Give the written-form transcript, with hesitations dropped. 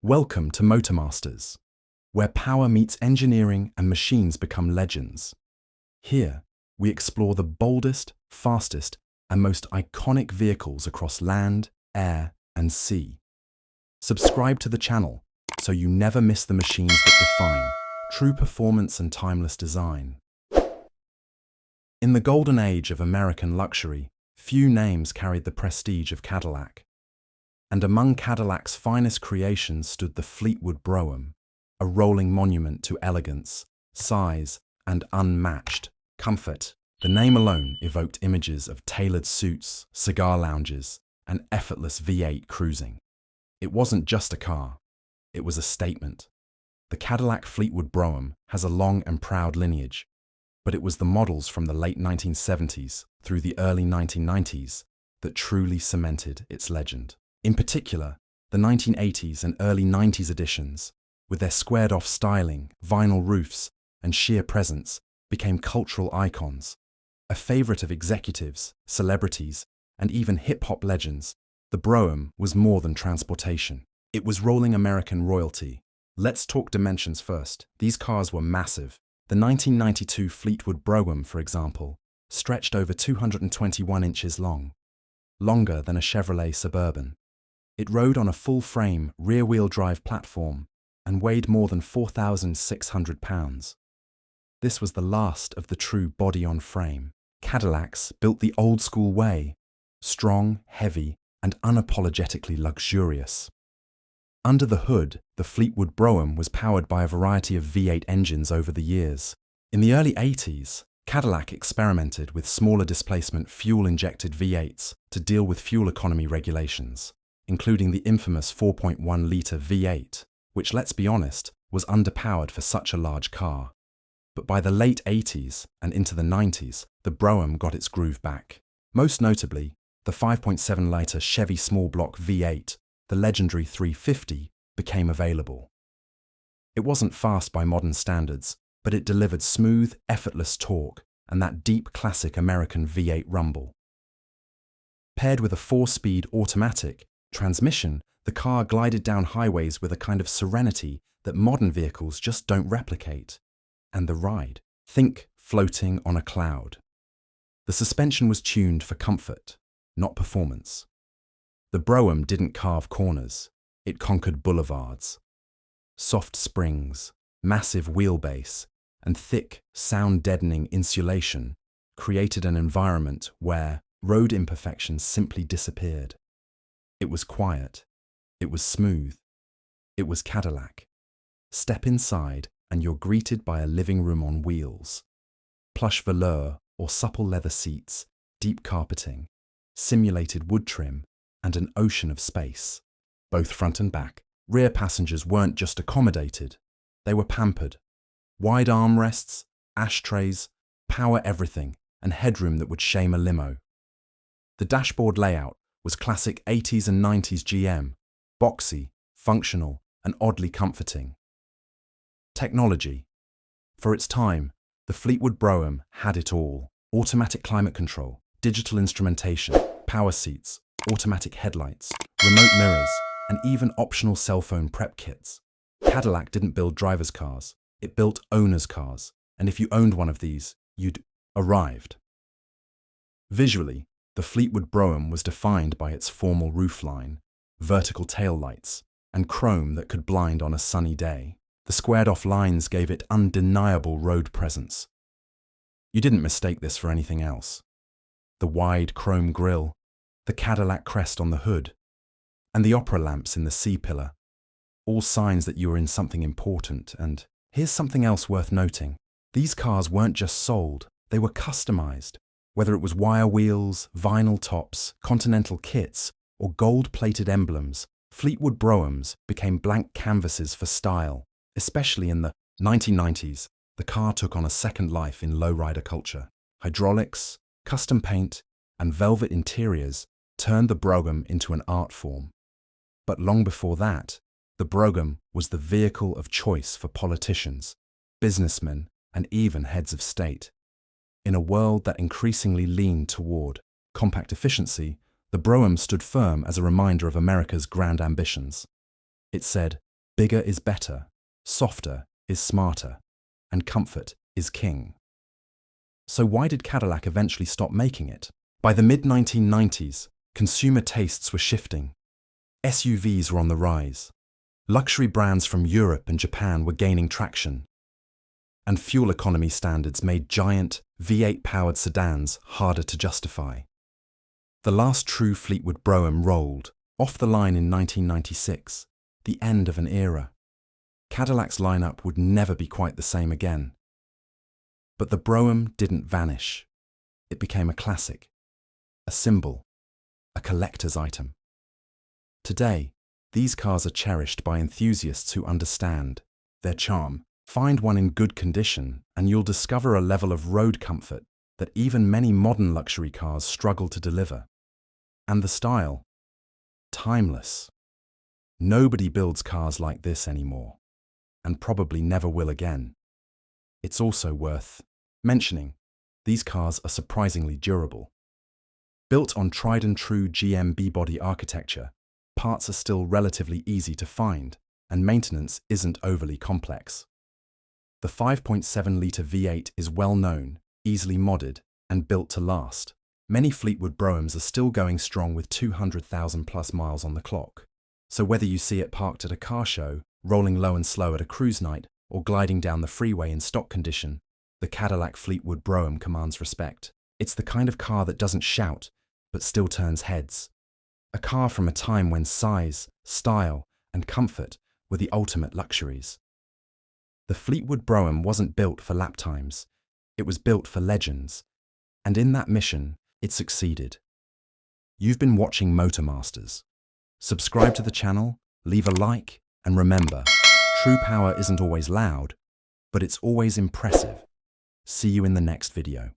Welcome to Motormasters, where power meets engineering and machines become legends. Here, we explore the boldest, fastest, and most iconic vehicles across land, air, and sea. Subscribe to the channel so you never miss the machines that define true performance and timeless design. In the golden age of American luxury, few names carried the prestige of Cadillac. And among Cadillac's finest creations stood the Fleetwood Brougham, a rolling monument to elegance, size, and unmatched comfort. The name alone evoked images of tailored suits, cigar lounges, and effortless V8 cruising. It wasn't just a car, it was a statement. The Cadillac Fleetwood Brougham has a long and proud lineage, but it was the models from the late 1970s through the early 1990s that truly cemented its legend. In particular, the 1980s and early 90s editions, with their squared-off styling, vinyl roofs, and sheer presence, became cultural icons. A favorite of executives, celebrities, and even hip-hop legends, the Brougham was more than transportation. It was rolling American royalty. Let's talk dimensions first. These cars were massive. The 1992 Fleetwood Brougham, for example, stretched over 221 inches long, longer than a Chevrolet Suburban. It rode on a full-frame, rear-wheel drive platform and weighed more than 4,600 pounds. This was the last of the true body-on-frame. Cadillacs built the old-school way, strong, heavy, and unapologetically luxurious. Under the hood, the Fleetwood Brougham was powered by a variety of V8 engines over the years. In the early 80s, Cadillac experimented with smaller displacement fuel-injected V8s to deal with fuel economy regulations, including the infamous 4.1-litre V8, which, let's be honest, was underpowered for such a large car. But by the late 80s and into the 90s, the Brougham got its groove back. Most notably, the 5.7-litre Chevy small block V8, the legendary 350, became available. It wasn't fast by modern standards, but it delivered smooth, effortless torque and that deep classic American V8 rumble. Paired with a 4-speed automatic transmission, the car glided down highways with a kind of serenity that modern vehicles just don't replicate. And the ride. Think floating on a cloud. The suspension was tuned for comfort, not performance. The Brougham didn't carve corners, it conquered boulevards. Soft springs, massive wheelbase, and thick, sound-deadening insulation created an environment where road imperfections simply disappeared. It was quiet. It was smooth. It was Cadillac. Step inside and you're greeted by a living room on wheels. Plush velour or supple leather seats, deep carpeting, simulated wood trim, and an ocean of space, both front and back. Rear passengers weren't just accommodated, they were pampered. Wide armrests, ashtrays, power everything, and headroom that would shame a limo. The dashboard layout was classic 80s and 90s GM, boxy, functional, and oddly comforting. Technology. For its time, the Fleetwood Brougham had it all. Automatic climate control, digital instrumentation, power seats, automatic headlights, remote mirrors, and even optional cell phone prep kits. Cadillac didn't build drivers' cars, it built owners' cars, and if you owned one of these, you'd arrived. Visually, the Fleetwood Brougham was defined by its formal roofline, vertical tail lights, and chrome that could blind on a sunny day. The squared-off lines gave it undeniable road presence. You didn't mistake this for anything else. The wide chrome grille, the Cadillac crest on the hood, and the opera lamps in the C-pillar, all signs that you were in something important. And here's something else worth noting. These cars weren't just sold, they were customized. Whether it was wire wheels, vinyl tops, Continental kits, or gold-plated emblems, Fleetwood Broughams became blank canvases for style. Especially in the 1990s, the car took on a second life in lowrider culture. Hydraulics, custom paint, and velvet interiors turned the Brougham into an art form. But long before that, the Brougham was the vehicle of choice for politicians, businessmen, and even heads of state. In a world that increasingly leaned toward compact efficiency, the Brougham stood firm as a reminder of America's grand ambitions. It said, "Bigger is better, softer is smarter, and comfort is king." So why did Cadillac eventually stop making it? By the mid-1990s, consumer tastes were shifting. SUVs were on the rise. Luxury brands from Europe and Japan were gaining traction. And fuel economy standards made giant V8-powered sedans harder to justify. The last true Fleetwood Brougham rolled off the line in 1996, the end of an era. Cadillac's lineup would never be quite the same again. But the Brougham didn't vanish. It became a classic, a symbol, a collector's item. Today, these cars are cherished by enthusiasts who understand their charm. Find one in good condition and you'll discover a level of road comfort that even many modern luxury cars struggle to deliver. And the style? Timeless. Nobody builds cars like this anymore, and probably never will again. It's also worth mentioning, these cars are surprisingly durable. Built on tried-and-true GM B-body architecture, parts are still relatively easy to find, and maintenance isn't overly complex. The 5.7-litre V8 is well known, easily modded, and built to last. Many Fleetwood Broughams are still going strong with 200,000 plus miles on the clock. So whether you see it parked at a car show, rolling low and slow at a cruise night, or gliding down the freeway in stock condition, the Cadillac Fleetwood Brougham commands respect. It's the kind of car that doesn't shout, but still turns heads. A car from a time when size, style, and comfort were the ultimate luxuries. The Fleetwood Brougham wasn't built for lap times. It was built for legends. And in that mission, it succeeded. You've been watching Motor Masters. Subscribe to the channel, leave a like, and remember, true power isn't always loud, but it's always impressive. See you in the next video.